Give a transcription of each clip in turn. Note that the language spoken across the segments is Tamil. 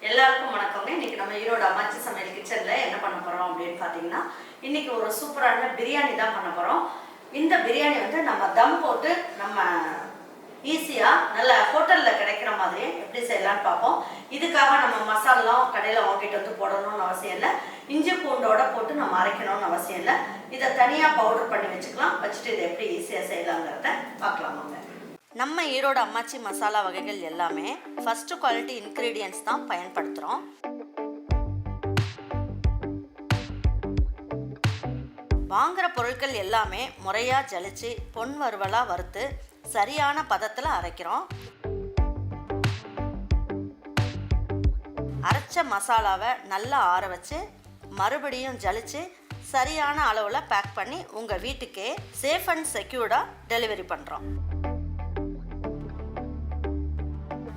எல்லாருக்கும் வணக்கங்க. இன்னைக்கு நம்ம ஈரோடு அம்மாச்சி சமையல் கிச்சன்ல என்ன பண்ண போறோம் அப்படின்னு பாத்தீங்கன்னா, இன்னைக்கு ஒரு சூப்பரான பிரியாணி தான் பண்ண போறோம். இந்த பிரியாணி வந்து நம்ம தம் போட்டு நம்ம ஈஸியா நல்ல ஹோட்டல்ல கிடைக்கிற மாதிரி எப்படி செய்யலாம்னு பார்ப்போம். இதுக்காக நம்ம மசாலாலாம் கடையில வாங்கிட்டு வந்து போடணும்னு அவசியம் இல்லை. இஞ்சி பூண்டோட போட்டு நம்ம அரைக்கணும்னு அவசியம் இல்லை. இதை தனியா பவுடர் பண்ணி வச்சுக்கலாம். வச்சுட்டு இதை எப்படி ஈஸியா செய்யலாங்கிறத பார்க்கலாமாங்க. நம்ம ஈரோடு அம்மாச்சி மசாலா வகைகள் எல்லாமே ஃபர்ஸ்ட் குவாலிட்டி இன்க்ரீடியன்ட்ஸ் தான் பயன்படுத்துகிறோம். வாங்குகிற பொருட்கள் எல்லாமே முறையாக ஜலிச்சு பொன் வறுவலாக வறுத்து சரியான பதத்தில் அரைக்கிறோம். அரைச்ச மசாலாவை நல்லா ஆற வச்சு மறுபடியும் ஜலிச்சு சரியான அளவில் பேக் பண்ணி உங்கள் வீட்டுக்கே சேஃப் அண்ட் செக்யூர்டாக டெலிவரி பண்ணுறோம்.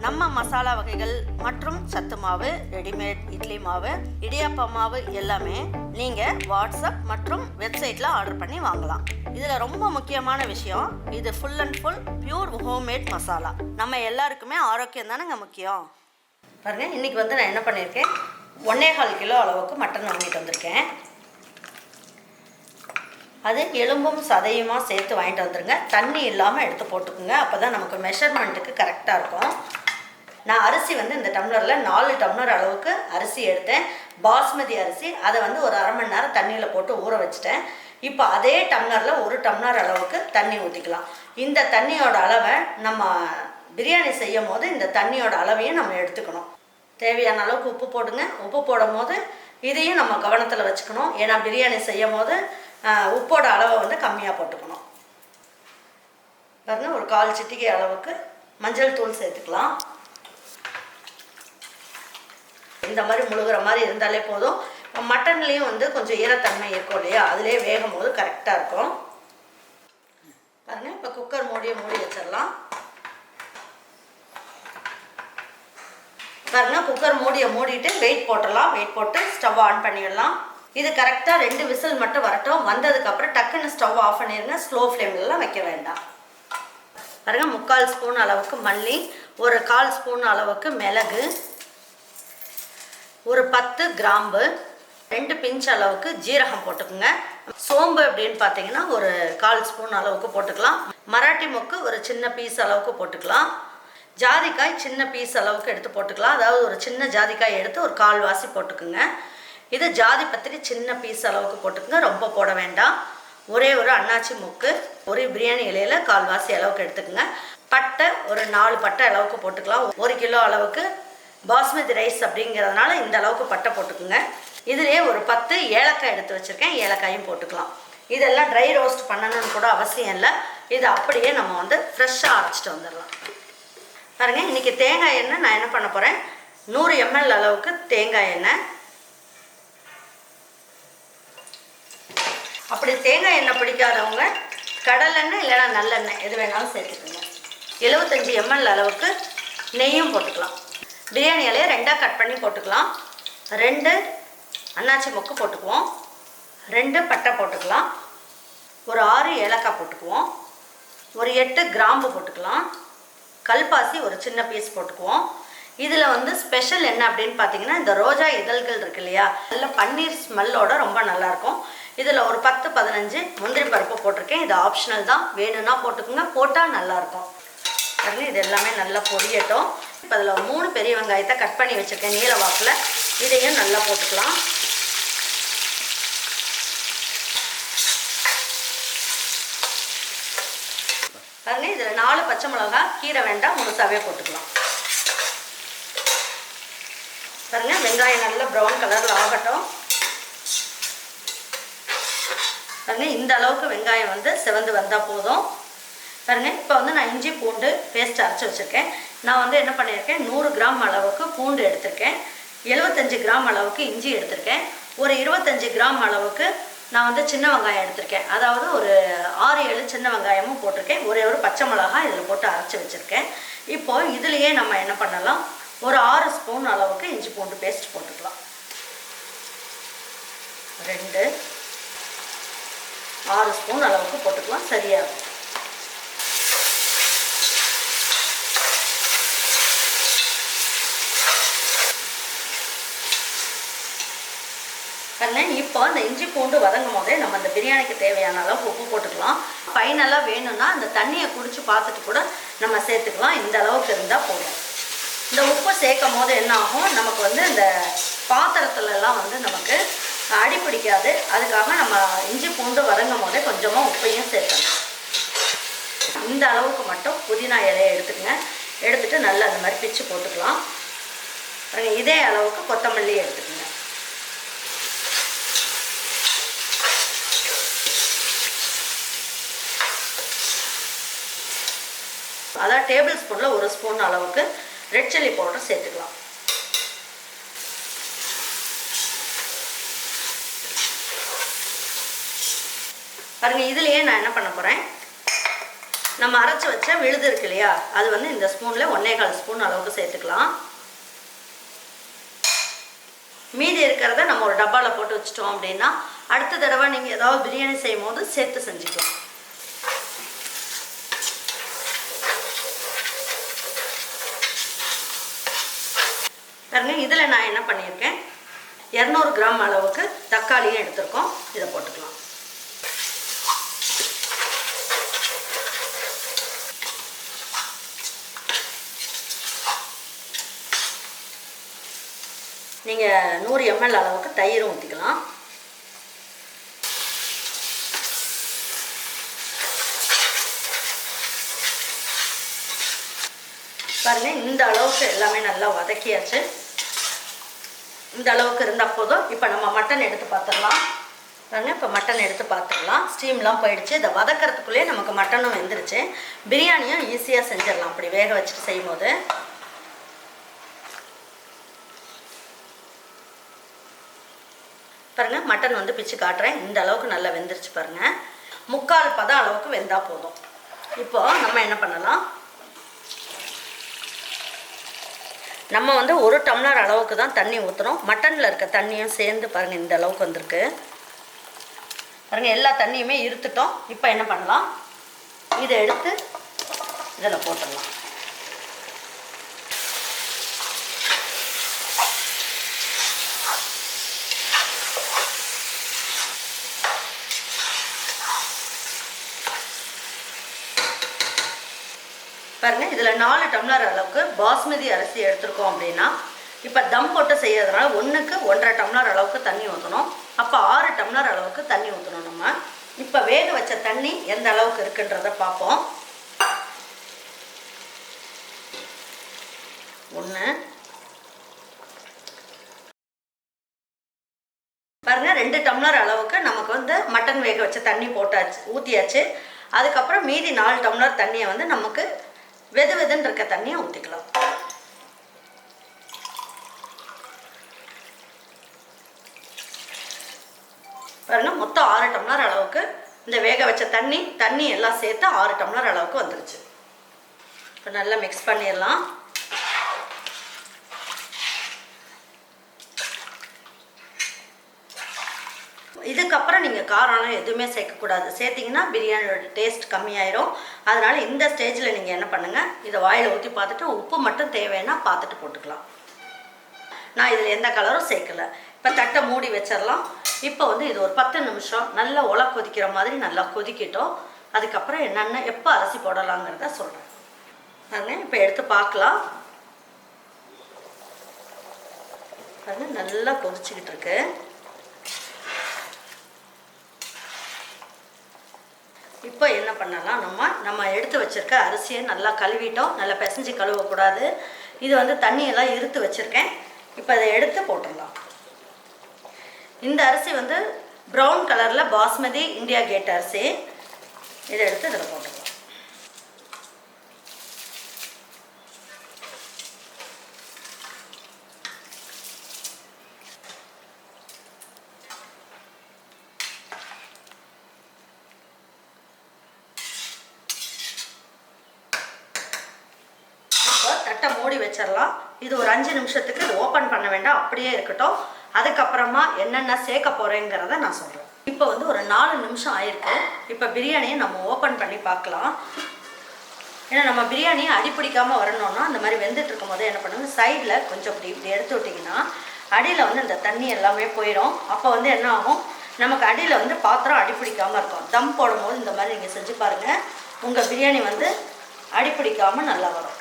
நம்ம மசாலா வகைகள் மற்றும் சத்து மாவு, ரெடிமேட் இட்லி மாவு, இடியாப்ப மாவு எல்லாமே நீங்கள் வாட்ஸ்அப் மற்றும் வெப்சைட்டில் ஆர்டர் பண்ணி வாங்கலாம். இதில் ரொம்ப முக்கியமான விஷயம், இது full and full pure homemade masala. நம்ம எல்லாருக்குமே ஆரோக்கியம் தானேங்க முக்கியம். பாருங்கள், இன்றைக்கி வந்து நான் என்ன பண்ணியிருக்கேன், 1.25 கிலோ அளவுக்கு மட்டன் வாங்கிட்டு வந்திருக்கேன். அது எலும்பும் சதையுமா சேர்த்து வாங்கிட்டு வந்துடுங்க. தண்ணி இல்லாமல் எடுத்து போட்டுக்குங்க. அப்போ தான் நமக்கு மெஷர்மெண்ட்டுக்கு கரெக்டாக இருக்கும். நான் அரிசி வந்து இந்த டம்ளரில் 4 டம்ளர் அளவுக்கு அரிசி எடுத்தேன். பாஸ்மதி அரிசி. அதை வந்து ஒரு அரை மணி நேரம் தண்ணியில் போட்டு ஊற வச்சுட்டேன். இப்போ அதே டம்ளரில் 1 டம்ளர் அளவுக்கு தண்ணி ஊற்றிக்கலாம். இந்த தண்ணியோட அளவை நம்ம பிரியாணி செய்யும் போது இந்த தண்ணியோட அளவையும் நம்ம எடுத்துக்கணும். தேவையான அளவுக்கு உப்பு போடுங்க. உப்பு போடும் போது இதையும் நம்ம கவனத்தில் வச்சுக்கணும். ஏன்னா பிரியாணி செய்யும் போது உப்போட அளவை வந்து கம்மியாக போட்டுக்கணும். பாருங்கள், ஒரு 1/4 சிட்டிகை அளவுக்கு மஞ்சள் தூள் சேர்த்துக்கலாம். இந்த மாதிரி முழுகிற மாதிரி இருந்தாலே போதும். மட்டன்லேயும் வந்து கொஞ்சம் ஈரத்தன்மை இருக்கும் இல்லையா, அதிலே வேகும் போது கரெக்டாக இருக்கும். பாருங்கள், இப்போ குக்கர் மூடி வச்சிடலாம். பாருங்கள், குக்கர் மூடிட்டு வெயிட் போட்டுடலாம். வெயிட் போட்டு ஸ்டவ் ஆன் பண்ணிடலாம். இது கரெக்டாக 2 விசில் மட்டும் வரட்டும். வந்ததுக்கப்புறம் டக்குன்னு ஸ்டவ் ஆஃப் பண்ணிடுங்க. ஸ்லோ ஃப்ளேம்லாம் வைக்க வேண்டாம். பாருங்கள், 3/4 ஸ்பூன் அளவுக்கு மல்லி, ஒரு 1/4 ஸ்பூன் அளவுக்கு மிளகு, ஒரு 10 கிராம்பு, 2 பிஞ்ச் அளவுக்கு ஜீரகம் போட்டுக்குங்க. சோம்பு அப்படின்னு பார்த்தீங்கன்னா ஒரு 1/4 ஸ்பூன் அளவுக்கு போட்டுக்கலாம். மராட்டி மொக்கு ஒரு சின்ன பீஸ் அளவுக்கு போட்டுக்கலாம். ஜாதிக்காய் சின்ன பீஸ் அளவுக்கு எடுத்து போட்டுக்கலாம். அதாவது ஒரு சின்ன ஜாதிக்காய் எடுத்து ஒரு 1/4 வாசி போட்டுக்குங்க. இது ஜாதி பத்திரி சின்ன பீஸ் அளவுக்கு போட்டுக்குங்க. ரொம்ப போட வேண்டாம். ஒரே ஒரு அன்னாச்சி மொக்கு, ஒரு பிரியாணி இலையில 1/4 வாசி அளவுக்கு எடுத்துக்குங்க. பட்டை ஒரு 4 பட்டை அளவுக்கு போட்டுக்கலாம். 1 கிலோ அளவுக்கு பாஸ்மதி ரைஸ் அப்படிங்கிறதுனால இந்த அளவுக்கு பட்டை போட்டுக்குங்க. இதுலேயே ஒரு 10 ஏலக்காய் எடுத்து வச்சுருக்கேன். ஏலக்காயும் போட்டுக்கலாம். இதெல்லாம் ட்ரை ரோஸ்ட் பண்ணணும்னு கூட அவசியம் இல்லை. இது அப்படியே நம்ம வந்து ஃப்ரெஷ்ஷாக அரைச்சிட்டு வந்துடலாம். பாருங்கள், இன்றைக்கி தேங்காய் எண்ணெய் நான் என்ன பண்ண போகிறேன், 100 ml அளவுக்கு தேங்காய் எண்ணெய். அப்படி தேங்காய் எண்ணெய் பிடிக்காதவங்க கடலெண்ணெய் இல்லைன்னா நல்லெண்ணெய் எது வேணாலும் சேர்த்துக்கோங்க. 75 ml அளவுக்கு நெய்யும் போட்டுக்கலாம். பிரியாணி இலையை 2ஆக கட் பண்ணி போட்டுக்கலாம். 2 அன்னாச்சி மொக்கு போட்டுக்குவோம். 2 பட்டை போட்டுக்கலாம். ஒரு 6 ஏலக்காய் போட்டுக்குவோம். ஒரு 8 கிராம்பு போட்டுக்கலாம். கல்பாசி ஒரு சின்ன பீஸ் போட்டுக்குவோம். இதில் வந்து ஸ்பெஷல் என்ன அப்படின்னு பார்த்தீங்கன்னா, இந்த ரோஜா இதழ்கள் இருக்கு இல்லையா, நல்ல பன்னீர் ஸ்மெல்லோட ரொம்ப நல்லாயிருக்கும். இதில் ஒரு 10-15 முந்திரி பருப்பு போட்டிருக்கேன். இது ஆப்ஷனல் தான், வேணும்னா போட்டுக்கோங்க, போட்டால் நல்லாயிருக்கும். பாருங்கள், இது எல்லாமே நல்லா பொரியட்டும். இப்போ அதில் 3 பெரிய வெங்காயத்தை கட் பண்ணி வச்சுருக்கேன் நீல வாக்கில். இதையும் நல்லா போட்டுக்கலாம். பாருங்கள், இதில் 4 பச்சை மிளகாய், கீரை வேண்டாம், முழுசாவே போட்டுக்கலாம். பாருங்கள், வெங்காயம் நல்லா ப்ரௌன் கலரில் ஆகட்டும். பாருங்கள், இந்த அளவுக்கு வெங்காயம் வந்து செவந்து வந்தால் போதும். பாருங்கள், இப்போ வந்து நான் இஞ்சி பூண்டு பேஸ்ட் அரைச்சி வச்சுருக்கேன். நான் வந்து என்ன பண்ணியிருக்கேன், 100 கிராம் அளவுக்கு பூண்டு எடுத்திருக்கேன். 75 கிராம் அளவுக்கு இஞ்சி எடுத்திருக்கேன். ஒரு 25 கிராம் அளவுக்கு நான் வந்து சின்ன வெங்காயம் எடுத்திருக்கேன். அதாவது ஒரு 6-7 சின்ன வெங்காயமும் போட்டிருக்கேன். ஒரே ஒரு பச்சை மிளகாய் இதில் போட்டு அரைச்சி வச்சுருக்கேன். இப்போது இதுலேயே நம்ம என்ன பண்ணலாம், ஒரு 6 ஸ்பூன் அளவுக்கு இஞ்சி பூண்டு பேஸ்ட் போட்டுக்கலாம். 2 6 ஸ்பூன் அளவுக்கு போட்டுக்கலாம். சரியாகும். பாருங்க. இப்போ அந்த இஞ்சி பூண்டு வதங்கும் போதே நம்ம அந்த பிரியாணிக்கு தேவையான அளவு உப்பு போட்டுக்கலாம். ஃபைனலாக வேணும்னா அந்த தண்ணியை குடிச்சு பார்த்துட்டு கூட நம்ம சேர்த்துக்கலாம். இந்த அளவுக்கு இருந்தால் போதும். இந்த உப்பு சேர்க்கும் போது என்ன ஆகும், நமக்கு வந்து இந்த பாத்திரத்துலலாம் வந்து நமக்கு அடி பிடிக்காது. அதுக்காக நம்ம இஞ்சி பூண்டு வதங்கும் போதே கொஞ்சமாக உப்பையும் சேர்க்கணும். இந்த அளவுக்கு மட்டும் புதினா இலையை எடுத்துக்கங்க. எடுத்துகிட்டு நல்லா அந்த மாதிரி பிச்சு போட்டுக்கலாம். இதே அளவுக்கு கொத்தமல்லி எடுத்துக்கோங்க. அதான் டேபிள் ஸ்பூனில் 1 ஸ்பூன் அளவுக்கு ரெட் சில்லி பவுடர் சேர்த்துக்கலாம். பாருங்க, இதுலேயே நான் என்ன பண்ண போகிறேன், நம்ம அரைச்சி வச்ச விழுது இருக்கு இல்லையா, அது வந்து இந்த ஸ்பூனில் 1.25 ஸ்பூன் அளவுக்கு சேர்த்துக்கலாம். மீதி இருக்கிறத நம்ம ஒரு டப்பாவில் போட்டு வச்சிட்டோம் அப்படின்னா அடுத்த தடவை நீங்கள் ஏதாவது பிரியாணி செய்யும் போது சேர்த்து செஞ்சுக்கலாம். பாருங்க, இதில் நான் என்ன பண்ணியிருக்கேன், 200 கிராம் அளவுக்கு தக்காளியும் எடுத்துருக்கோம். இதை போட்டுக்கலாம். நீங்கள் 100 ml அளவுக்கு தயிர் ஊற்றிக்கலாம். பாருங்கள், இந்த அளவுக்கு எல்லாமே நல்லா வதக்கியாச்சு. இந்த அளவுக்கு இருந்தால் போதும். இப்போ நம்ம மட்டன் எடுத்து பார்த்துடலாம். பாருங்கள், இப்போ மட்டன் எடுத்து பார்த்துடலாம். ஸ்டீம்லாம் போயிடுச்சு. இதை வதக்கிறதுக்குள்ளேயே நமக்கு மட்டனும் வெந்துருச்சு. பிரியாணியும் ஈஸியாக செஞ்சிடலாம் அப்படி வேக வச்சுட்டு செய்யும் போது. பாருங்கள், மட்டன் வந்து பிச்சு காட்டுறேன். இந்த அளவுக்கு நல்லா வெந்துருச்சு. பாருங்கள், 3/4 பதம் அளவுக்கு வெந்தால் போதும். இப்போது நம்ம என்ன பண்ணலாம், நம்ம வந்து 1 டம்ளர் அளவுக்கு தான் தண்ணி ஊற்றுறோம். மட்டனில் இருக்க தண்ணியும் சேர்ந்து பாருங்கள் இந்த அளவுக்கு வந்திருக்கு. பாருங்கள், எல்லா தண்ணியுமே இருத்துட்டோம். இப்போ என்ன பண்ணலாம், இதை எடுத்து இதில் போட்டுடலாம். பாருங்கள், இதில் 4 டம்ளர் அளவுக்கு பாஸ்மதி அரிசி எடுத்துருக்கோம் அப்படின்னா, இப்போ தம் போட்டு செய்யறதுனால 1க்கு 1.5 டம்ளர் அளவுக்கு தண்ணி ஊற்றணும். அப்போ 6 டம்ளர் அளவுக்கு தண்ணி ஊற்றணும். நம்ம இப்போ வேக வச்ச தண்ணி எந்த அளவுக்கு இருக்குன்றத பார்ப்போம். 1 பாருங்கள், 2 டம்ளர் அளவுக்கு நமக்கு வந்து மட்டன் வேக வச்ச தண்ணி போட்டாச்சு, ஊற்றியாச்சு. அதுக்கப்புறம் மீதி 4 டம்ளர் தண்ணியை வந்து நமக்கு வெது வெதுன்னு இருக்க தண்ணியை ஊற்றிக்கலாம். பாருங்கள், மொத்தம் 6 டம்ளர் அளவுக்கு இந்த வேக வச்ச தண்ணி எல்லாம் சேர்த்து 6 டம்ளர் அளவுக்கு வந்துருச்சு. இப்போ நல்லா மிக்ஸ் பண்ணிடலாம். இதுக்கப்புறம் நீங்கள் காரம்லாம் எதுவுமே சேர்க்கக்கூடாது. சேர்த்திங்கன்னா பிரியாணியோட டேஸ்ட் கம்மியாயிரும். அதனால் இந்த ஸ்டேஜில் நீங்கள் என்ன பண்ணுங்கள், இதை வாயில் ஊற்றி பார்த்துட்டு உப்பு மட்டும் தேவைன்னா பார்த்துட்டு போட்டுக்கலாம். நான் இதில் எந்த கலரும் சேர்க்கலை. இப்போ தட்டை மூடி வச்சிடலாம். இப்போ வந்து இது ஒரு 10 நிமிஷம் நல்லா உலை கொதிக்கிற மாதிரி நல்லா கொதிக்கிட்டோம். அதுக்கப்புறம் என்னென்ன எப்போ அரிசி போடலாங்கிறத சொல்கிறேன். பாருங்கள், இப்போ எடுத்து பார்க்கலாம். பாருங்கள், நல்லா கொதிச்சுக்கிட்டு இருக்கு. இப்போ என்ன பண்ணலாம், நம்ம எடுத்து வச்சுருக்க அரிசியை நல்லா கழுவிட்டோம். நல்லா பிசைஞ்சு கழுவக்கூடாது. இது வந்து தண்ணியெல்லாம் இருத்து வச்சுருக்கேன். இப்போ அதை எடுத்து போட்டுடலாம். இந்த அரிசி வந்து ப்ரௌன் கலரில் பாஸ்மதி இந்தியா கேட் அரிசி. இதை எடுத்து இதில் போட்டுடலாம். தட்டை மூடி வச்சிடலாம். இது ஒரு 5 நிமிஷத்துக்கு இது ஓப்பன் பண்ண வேண்டாம், அப்படியே இருக்கட்டும். அதுக்கப்புறமா என்னென்ன சேர்க்க போகிறேங்கிறத நான் சொல்கிறேன். இப்போ வந்து ஒரு 4 நிமிஷம் ஆயிருக்கு. இப்போ பிரியாணியை நம்ம ஓப்பன் பண்ணி பார்க்கலாம். ஏன்னா நம்ம பிரியாணியை அடிப்பிடிக்காமல் வரணும்னா அந்த மாதிரி வெந்துட்டு இருக்கும் போது என்ன பண்ணுங்க, சைடில் கொஞ்சம் இப்படி எடுத்து விட்டிங்கன்னா அடியில் வந்து இந்த தண்ணி எல்லாமே போயிடும். அப்போ வந்து என்ன ஆகும், நமக்கு அடியில் வந்து பாத்திரம் அடிப்பிடிக்காமல் இருக்கும். தம் போடும்போது இந்த மாதிரி நீங்கள் செஞ்சு பாருங்கள், உங்கள் பிரியாணி வந்து அடிப்பிடிக்காமல் நல்லா வரும்.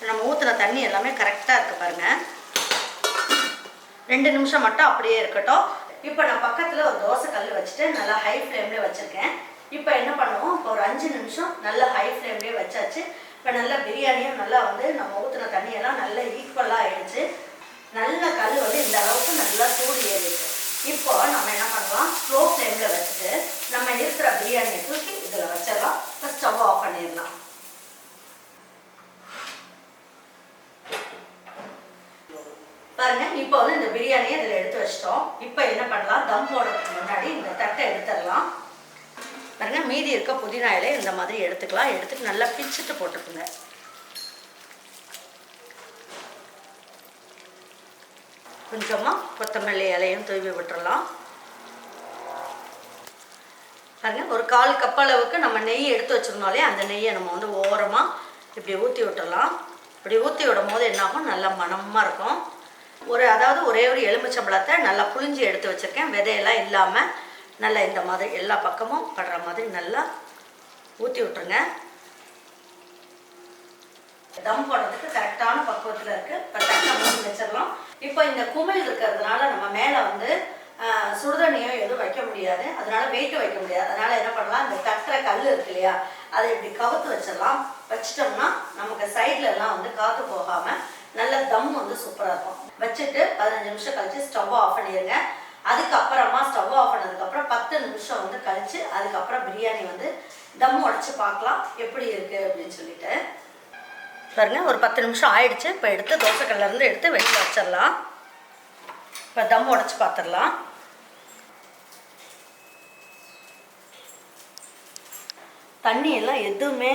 நம்ம ஊற்றுன தண்ணி எல்லாமே கரெக்டாக இருக்குது பாருங்கள். 2 நிமிஷம் மட்டும் அப்படியே இருக்கட்டும். இப்போ நான் பக்கத்தில் ஒரு தோசை கல் வச்சுட்டு நல்லா ஹை ஃப்ளேம்லேயே வச்சுருக்கேன். இப்போ என்ன பண்ணுவோம், இப்போ ஒரு 5 நிமிஷம் நல்லா ஹை ஃப்ளேம்லேயே வச்சாச்சு. இப்போ நல்லா பிரியாணியும் நல்லா வந்து நம்ம ஊற்றின தண்ணியெல்லாம் நல்லா ஈக்குவலாக ஆகிடுச்சு. நல்ல கல் வந்து இந்த அளவுக்கு நல்லா சூடு ஏறிடுச்சு. இப்போ நம்ம என்ன பண்ணலாம், ஸ்லோ ஃப்ளேமில் வச்சுட்டு நம்ம இருக்கிற பிரியாணியை தூக்கி இதில் வச்சிடலாம். இப்போ ஸ்டவ் ஆஃப் பண்ணிடலாம். பாருங்க, இப்போ வந்து இந்த பிரியாணியை இதில் எடுத்து வச்சிட்டோம். இப்போ என்ன பண்ணலாம், தம் போடுறதுக்கு முன்னாடி இந்த தட்டை எடுத்துடலாம். பாருங்க, மீதி இருக்க புதினா இலை இந்த மாதிரி எடுத்துக்கலாம். எடுத்துட்டு நல்லா பிச்சுட்டு போட்டுக்குங்க. கொஞ்சமாக கொத்தமல்லி இலையும் தூவி விட்டுறலாம். பாருங்க, ஒரு 1/4 கப் அளவுக்கு நம்ம நெய் எடுத்து வச்சிருந்தோம்லே அந்த நெய்யை நம்ம வந்து ஓரமாக இப்படி ஊற்றி விட்டுடலாம். இப்படி ஊற்றி விடும் போது என்னாகும், நல்லா மணமாக இருக்கும். அதாவது ஒரே ஒரு எலுமிச்சம்பழத்தை நல்லா புளிஞ்சி எடுத்து வச்சுருக்கேன், விதையெல்லாம் இல்லாமல். நல்லா இந்த மாதிரி எல்லா பக்கமும் படுற மாதிரி நல்லா ஊற்றி விட்டுருங்க. தம் போடுறதுக்கு கரெக்டான பக்குவத்தில் இருக்குது. இப்போ தட்டை மூடி வச்சிடலாம். இப்போ இந்த குமிழ் இருக்கிறதுனால நம்ம மேலே வந்து சுடுதண்ணியோ எதுவும் வைக்க முடியாது, அதனால வெயிட்டு வைக்க முடியாது. அதனால் என்ன பண்ணலாம், இந்த தட்டுற கல் இருக்கு இல்லையா, அதை இப்படி கவுத்து வச்சிடலாம். வச்சிட்டோம்னா நமக்கு சைட்லலாம் வந்து காற்று போகாமல் நல்ல தம் வந்து சூப்பராக இருக்கும். வச்சுட்டு 15 நிமிஷம் கழித்து ஸ்டவ் ஆஃப் பண்ணிடுங்க. அதுக்கப்புறமா ஸ்டவ் ஆஃப் பண்ணதுக்கப்புறம் 10 நிமிஷம் வந்து கழித்து அதுக்கப்புறம் பிரியாணி வந்து தம் உடச்சி பார்க்கலாம் எப்படி இருக்குது அப்படின்னு சொல்லிட்டு. பாருங்க, ஒரு 10 நிமிஷம் ஆயிடுச்சு. இப்போ எடுத்து தோசைக்கல்லேருந்து எடுத்து வெளியில் வச்சிடலாம். இப்போ தம் உடச்சி பார்த்துடலாம். தண்ணி எல்லாம் எதுவுமே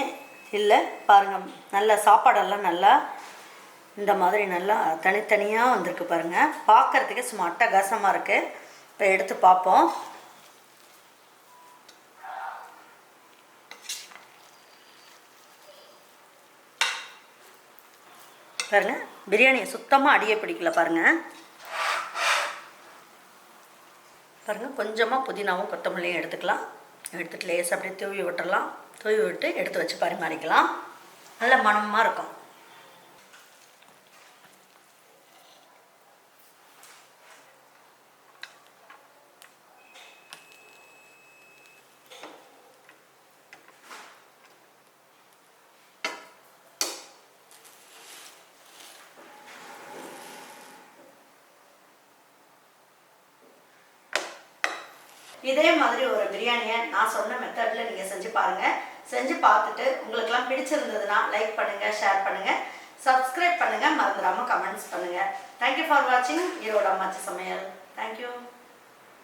இல்லை பாருங்கள். நல்ல சாப்பாடெல்லாம் நல்லா இந்த மாதிரி நல்லா தனித்தனியாக வந்திருக்கு பாருங்கள். பார்க்குறதுக்கே சும்மா அட்டகாசமாக இருக்குது. இப்போ எடுத்து பார்ப்போம். பாருங்கள், பிரியாணியை சுத்தமாக அடியே பிடிக்கல பாருங்கள். பாருங்கள், கொஞ்சமாக புதினாவும் கொத்தமல்லியும் எடுத்துக்கலாம். எடுத்துகிட்டு லேசாக அப்படியே தூவி விட்டுடலாம். தூவி விட்டு எடுத்து வச்சு பரிமாறிக்கலாம். நல்ல மணமாக இருக்கும். இதே மாதிரி ஒரு பிரியாணியை நான் சொன்ன மெத்தடில் நீங்கள் செஞ்சு பாருங்கள். செஞ்சு பார்த்துட்டு உங்களுக்கெல்லாம் பிடிச்சிருந்ததுன்னா லைக் பண்ணுங்கள், ஷேர் பண்ணுங்கள், சப்ஸ்கிரைப் பண்ணுங்கள், மறந்துடாமல் கமெண்ட்ஸ் பண்ணுங்கள். தேங்க்யூ ஃபார் வாட்சிங் ஈரோடு அம்மாச்சி சமையல். தேங்க்யூ.